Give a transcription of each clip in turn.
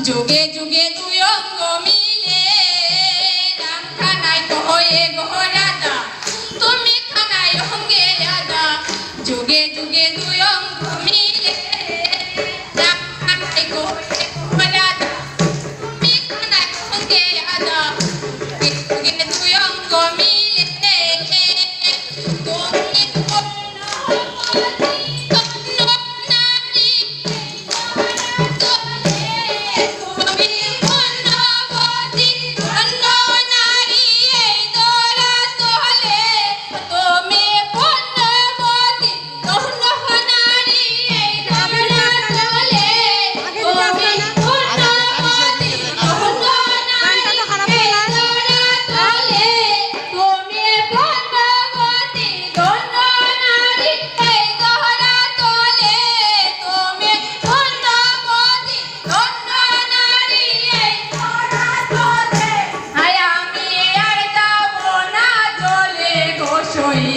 যুগে যুগে দুই অঙ্গ মিলে রাম খানায় হয়ে গো রাজা, তুমি খানায় অঙ্গে রাজা। যুগে যুগে দুই অঙ্গ মিলে রাম খানায় হয়ে গো রাজা, তুমি খানায় অঙ্গে রাজা। যুগে যুগে দুই অঙ্গ মিলে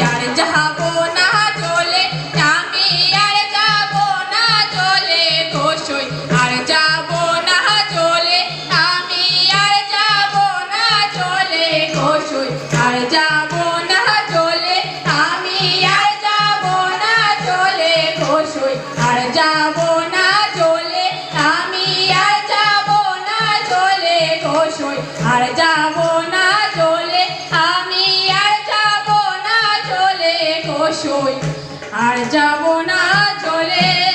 আর যাবো না চলে, আমি আর যাবো না চলে গোসই, আর যাবো না চলে, আমি আর যাবো না চলে গোসই, আর যাবো না চলে, আমি আর যাবো না চলে গোসই, আর যাবো না চলে, আমি আর যাবো না চলে গোসই, আর যাবো না চলে, আমি আর যাব না চলে